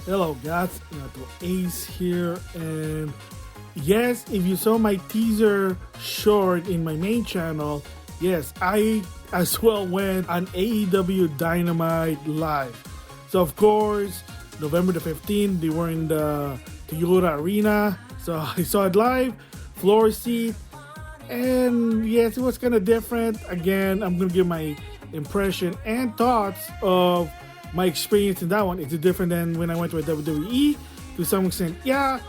Hello guys, NautoAis here, and yes, if you saw my teaser short in my main channel, yes, I as well went on AEW Dynamite live. So of course, November the 15th, they were in the Toyota Arena, so I saw it live, floor seat, and yes, it was kind of different. Again, I'm gonna give my impression and thoughts of my experience in that one. Is it different than when I went to a WWE? To some extent, yeah.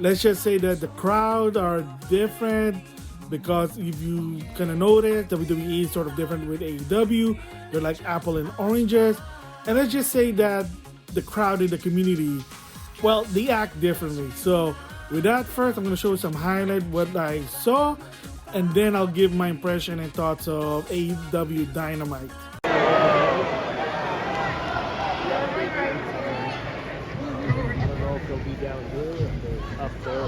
Let's just say that the crowd are different because if you kind of notice, WWE is sort of different with AEW. They're like apple and oranges. And let's just say that the crowd in the community, well, they act differently. So with that, first I'm going to show you some highlight what I saw, and then I'll give my impression and thoughts of AEW Dynamite. They'll be down here if they're up there.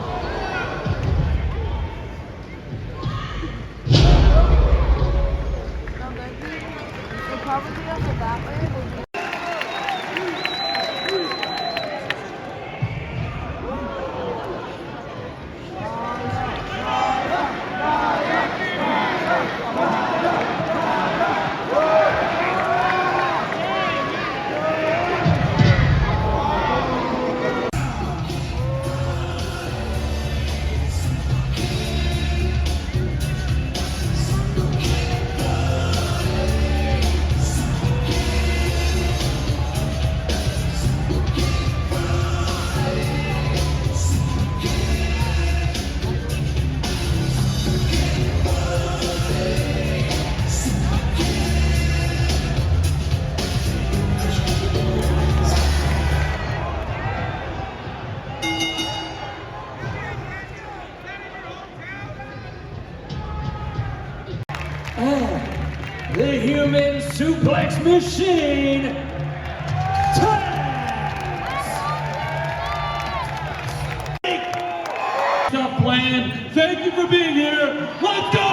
They'll probably be on the back way. The human suplex machine, Stop playing. Thank you for being here. Let's go!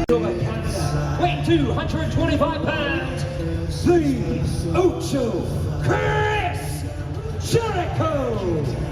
Canada, weighing 225 pounds, the Ocho Chris Jericho.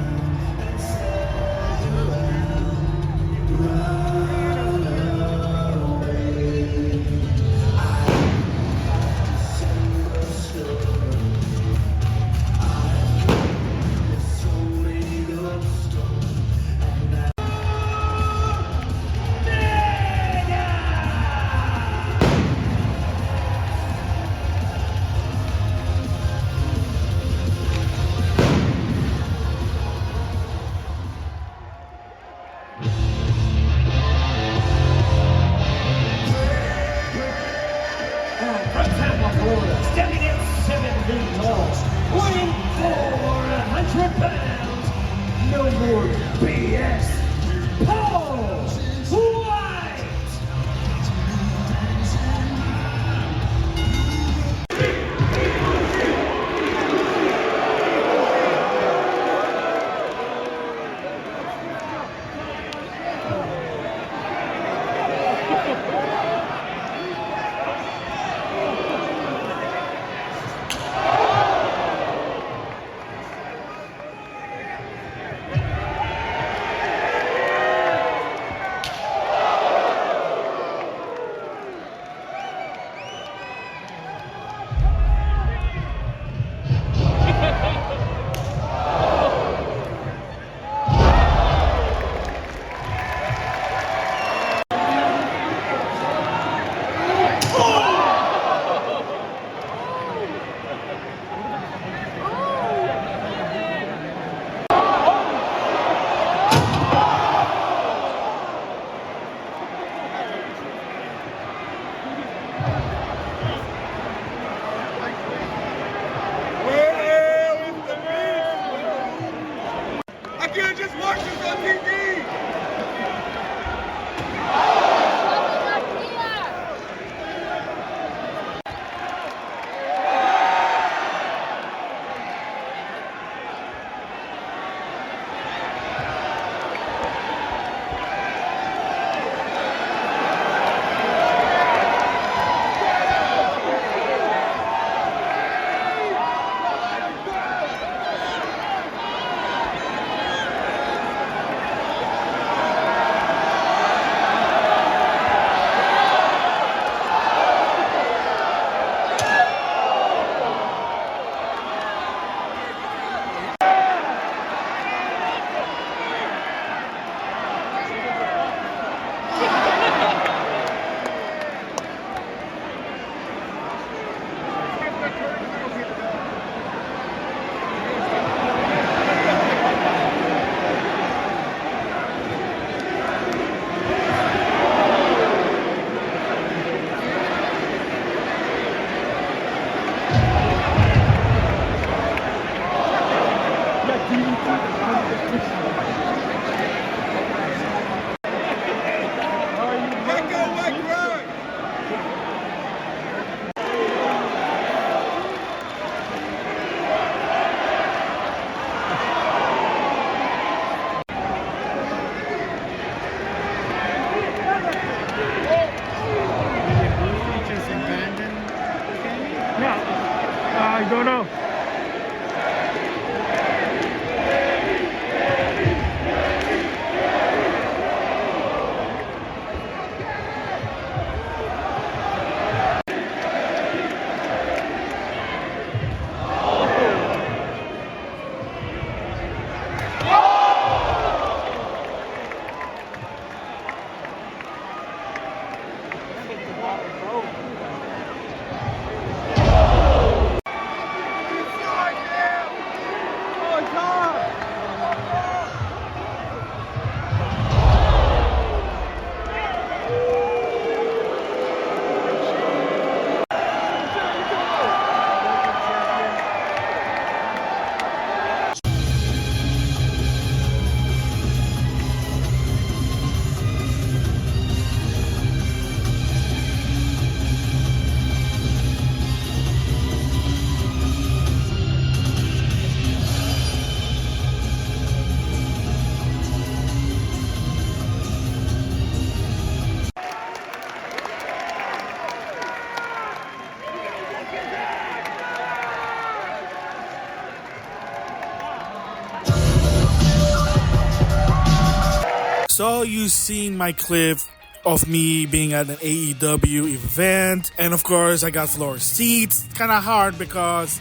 saw you seen my clip of me being at an AEW event, and of course I got floor seats. It's kind of hard because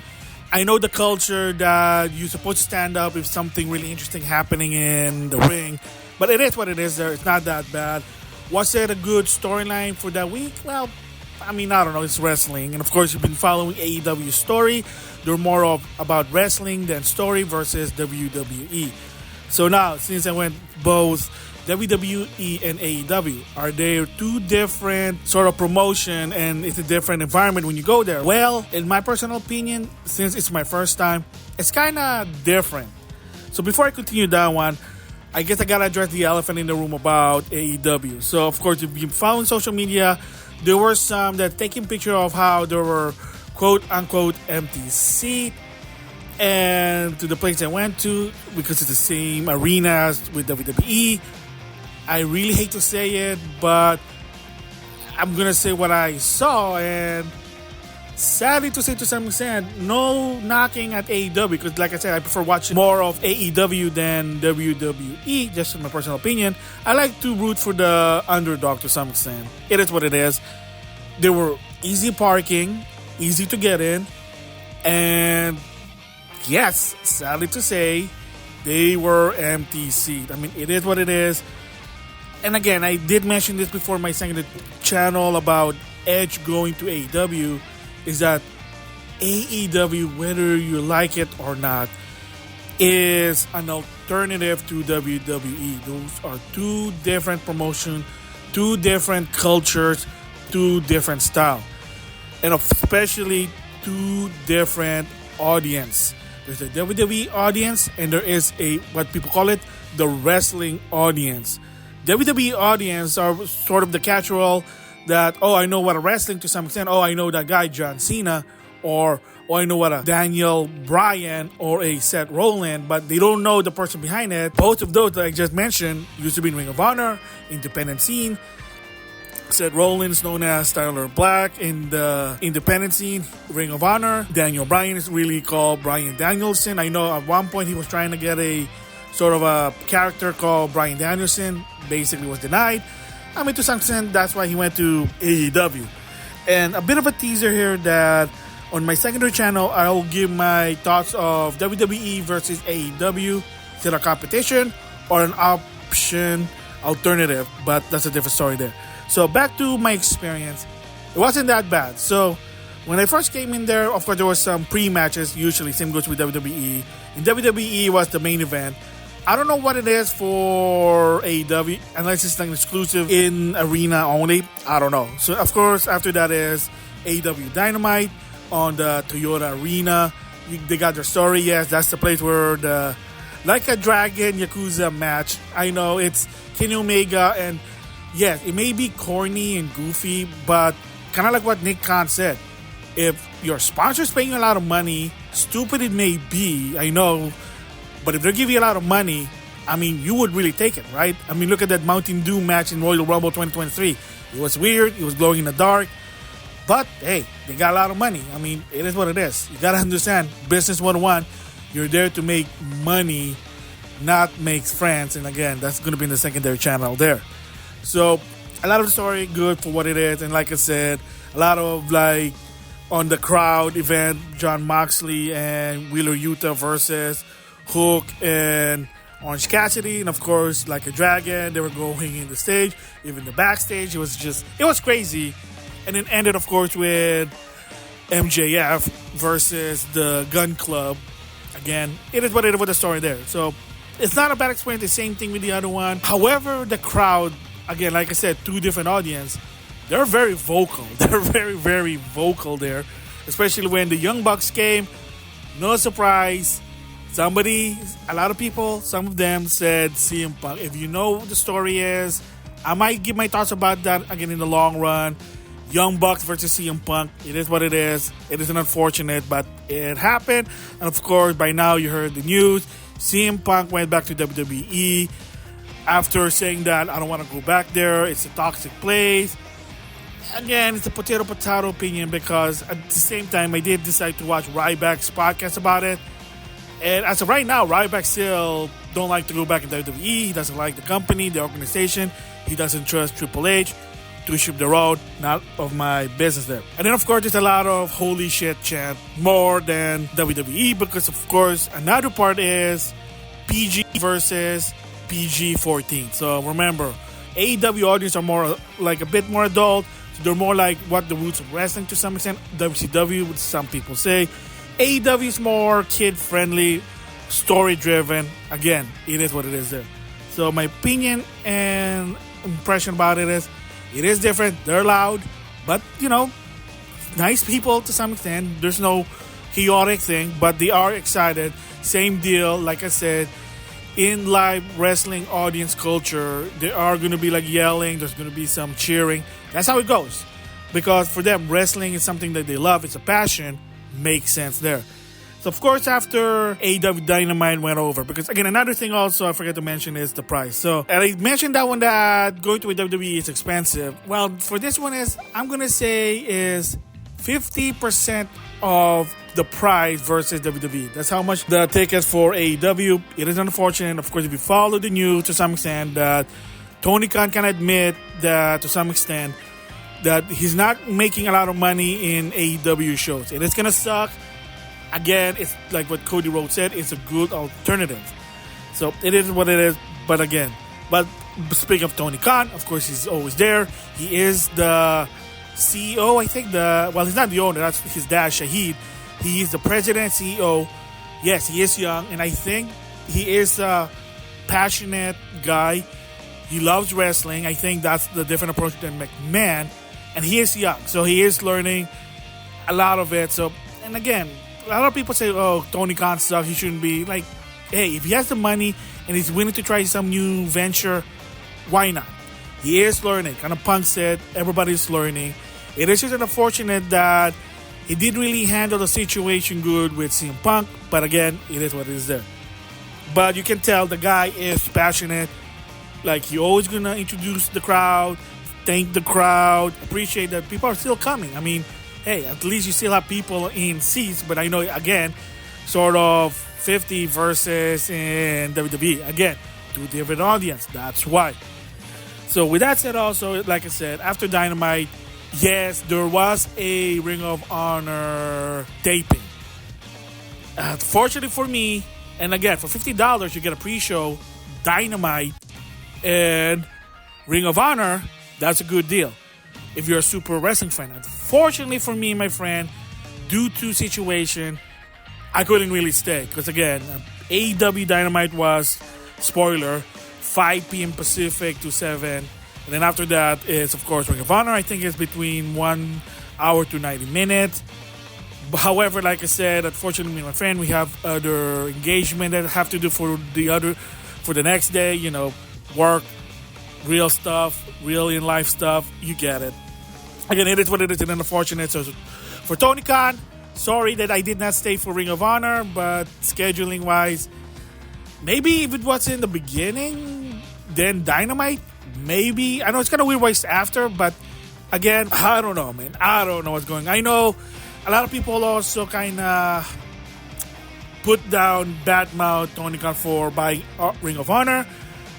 I know the culture that you're supposed to stand up if something really interesting happening in the ring, but it is what it is there. It's not that bad. Was it a good storyline for that week? Well, I mean, I don't know. It's wrestling, and of course you've been following AEW's story. They're more about wrestling than story versus WWE. So now, since I went both WWE and AEW, are they two different sort of promotion, and it's a different environment when you go there? Well, in my personal opinion, since it's my first time, it's kind of different. So before I continue that one, I guess I gotta address the elephant in the room about AEW. So of course, if you follow social media, there were some that taking picture of how there were quote unquote empty seat, and to the place I went to, because it's the same arena as with WWE. I really hate to say it, but I'm gonna say what I saw, and sadly to say to some extent, no knocking at AEW, because like I said, I prefer watching more of AEW than WWE, just in my personal opinion. I like to root for the underdog to some extent. It is what it is. There were easy parking, easy to get in, and yes, sadly to say, they were empty seat. I mean, it is what it is. And again, I did mention this before my second channel about Edge going to AEW, is that AEW, whether you like it or not, is an alternative to WWE. Those are two different promotions, two different cultures, two different styles, and especially two different audience. There's a WWE audience, and there is a, what people call it, the wrestling audience. WWE audience are sort of the casual that, oh, I know what a wrestling to some extent. Oh, I know that guy John Cena, or oh, I know what a Daniel Bryan or a Seth Rollins, but they don't know the person behind it. Both of those that I just mentioned used to be in Ring of Honor, independent scene. Seth Rollins, known as Tyler Black in the independent scene, Ring of Honor. Daniel Bryan is really called Bryan Danielson. I know at one point he was trying to get a sort of a character called Bryan Danielson, basically was denied. I mean, to some extent, that's why he went to AEW. And a bit of a teaser here that on my secondary channel, I'll give my thoughts of WWE versus AEW. Is it a competition or an option alternative? But that's a different story there. So back to my experience. It wasn't that bad. So when I first came in there, of course, there was some pre-matches. Usually, same goes with WWE. In WWE was the main event. I don't know what it is for AEW, unless it's an exclusive in arena only. I don't know. So, of course, after that is AEW Dynamite on the Toyota Arena. They got their story. Yes, that's the place where the Like a Dragon Yakuza match. I know it's Kenny Omega, and yes, it may be corny and goofy, but kind of like what Nick Khan said. If your sponsor's paying you a lot of money, stupid it may be, I know, but if they give you a lot of money, I mean, you would really take it, right? I mean, look at that Mountain Dew match in Royal Rumble 2023. It was weird. It was glowing in the dark. But, hey, they got a lot of money. I mean, it is what it is. You got to understand, business 101, you're there to make money, not make friends. And again, that's going to be in the secondary channel there. So, a lot of the story, good for what it is. And like I said, a lot of, like, on the crowd event, John Moxley and Wheeler Yuta versus Hook and Orange Cassidy, and of course, Like a Dragon, they were going in the stage, even the backstage. It was crazy. And it ended, of course, with MJF versus the Gun Club. Again, it is what it is with the story there. So, it's not a bad experience, the same thing with the other one. However, the crowd, again, like I said, two different audience, they're very vocal. They're very, very vocal there. Especially when the Young Bucks came. No surprise. A lot of people, some of them said CM Punk. If you know what the story is, I might give my thoughts about that again in the long run. Young Bucks versus CM Punk. It is what it is. It is unfortunate, but it happened. And of course, by now you heard the news. CM Punk went back to WWE after saying that, I don't want to go back there. It's a toxic place. Again, it's a potato opinion, because at the same time, I did decide to watch Ryback's podcast about it. And as of right now, Ryback still don't like to go back in WWE. He doesn't like the company, the organization. He doesn't trust Triple H to ship the road. Not of my business there. And then, of course, there's a lot of holy shit chant more than WWE because, of course, another part is PG versus PG-14. So remember, AEW audience are more like a bit more adult. So they're more like what the roots of wrestling to some extent. WCW, which some people say. AEW is more kid-friendly, story-driven. Again, it is what it is there. So my opinion and impression about it is different. They're loud, but, nice people to some extent. There's no chaotic thing, but they are excited. Same deal, like I said, in live wrestling audience culture, they are going to be like yelling. There's going to be some cheering. That's how it goes. Because for them, wrestling is something that they love. It's a passion. Makes sense there. So, of course, after AEW Dynamite went over, because, again, another thing also I forgot to mention is the price. So, and I mentioned that one that going to a WWE is expensive. Well, for this one I'm going to say is 50% of the price versus WWE. That's how much the tickets for AEW. It is unfortunate, of course, if you follow the news to some extent, that Tony Khan can admit that to some extent that he's not making a lot of money in AEW shows. And it's going to suck. Again, it's like what Cody Rhodes said, it's a good alternative. So it is what it is. But again, speaking of Tony Khan, of course, he's always there. He is the CEO, I think. He's not the owner. That's his dad, Shahid. He is the president, CEO. Yes, he is young. And I think he is a passionate guy. He loves wrestling. I think that's the different approach than McMahon. And he is young, so he is learning a lot of it. So, and again, a lot of people say, oh, Tony Khan sucks. He shouldn't be. Like, hey, if he has the money and he's willing to try some new venture, why not? He is learning. Kind of Punk said, everybody's learning. It is just unfortunate that he didn't really handle the situation good with CM Punk. But again, it is what it is there. But you can tell the guy is passionate. Like, he always going to introduce the crowd, thank the crowd, appreciate that people are still coming. I mean, hey, at least you still have people in seats. But I know, again, sort of 50 versus in WWE. Again, two different audience. That's why. So with that said also, like I said, after Dynamite, yes, there was a Ring of Honor taping. Fortunately for me, and again, for $50, you get a pre-show, Dynamite, and Ring of Honor. That's a good deal if you're a super wrestling fan. Unfortunately for me, my friend, due to situation, I couldn't really stay. Because again, AEW Dynamite was, spoiler, 5 p.m. Pacific to 7. And then after that is, of course, Ring of Honor. I think it's between 1 hour to 90 minutes. However, like I said, unfortunately, my friend, we have other engagement that I have to do for the next day. Work, real stuff, real in life stuff. You get it. Again, it is what it is, and unfortunate. So for Tony Khan, sorry that I did not stay for Ring of Honor, but scheduling wise, maybe if it was in the beginning, then Dynamite, maybe. I know it's kind of weird why it's after, but again, I don't know, man. I don't know what's going on. I know a lot of people also kind of put down, badmouth Tony Khan for buying Ring of Honor.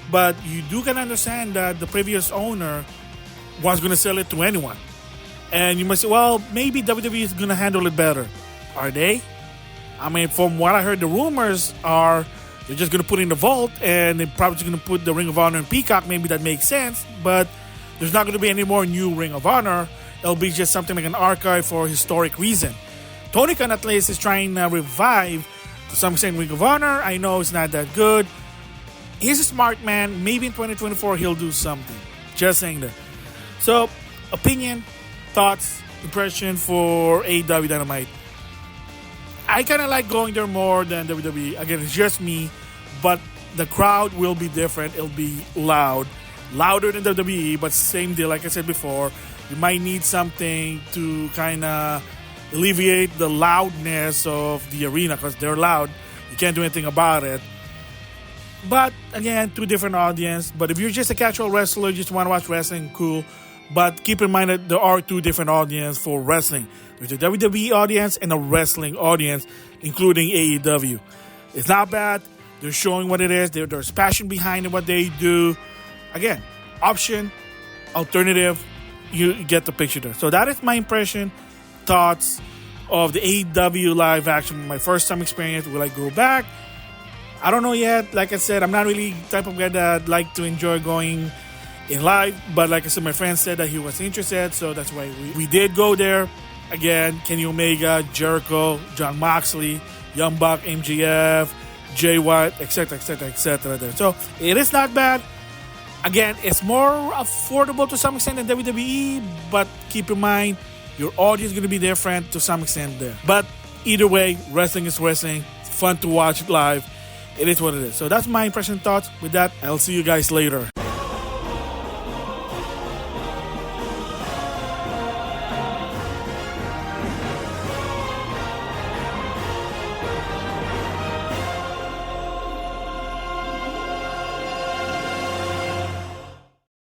But you do can understand that the previous owner was going to sell it to anyone. And you must say, well, maybe WWE is going to handle it better. Are they? I mean, from what I heard, the rumors are they're just going to put it in the vault and they're probably just going to put the Ring of Honor in Peacock. Maybe that makes sense. But there's not going to be any more new Ring of Honor. It'll be just something like an archive for historic reason. Tony Khan at least is trying to revive to some extent Ring of Honor. I know it's not that good. He's a smart man. Maybe in 2024 he'll do something. Just saying that. So, opinion, thoughts, impression for AEW Dynamite. I kind of like going there more than WWE. Again, it's just me. But the crowd will be different. It'll be loud. Louder than WWE, but same deal. Like I said before, you might need something to kind of alleviate the loudness of the arena because they're loud. You can't do anything about it. But again, two different audience. But if you're just a casual wrestler, you just want to watch wrestling, cool. But keep in mind that there are two different audiences for wrestling. There's a WWE audience and a wrestling audience, including AEW. It's not bad. They're showing what it is. There's passion behind what they do. Again, option, alternative, you get the picture there. So that is my impression, thoughts of the AEW live action. My first time experience. Will I go back? I don't know yet. Like I said, I'm not really the type of guy that like to enjoy going in live. But like I said, my friend said that he was interested. So that's why we did go there. Again, Kenny Omega, Jericho, John Moxley, Young Buck, MJF, Jay White, etc., etc., etc. there. So it is not bad. Again, it's more affordable to some extent than WWE, but keep in mind, your audience is going to be different to some extent there. But either way, wrestling is wrestling. It's fun to watch it live. It is what it is. So that's my impression and thoughts. With that, I'll see you guys later.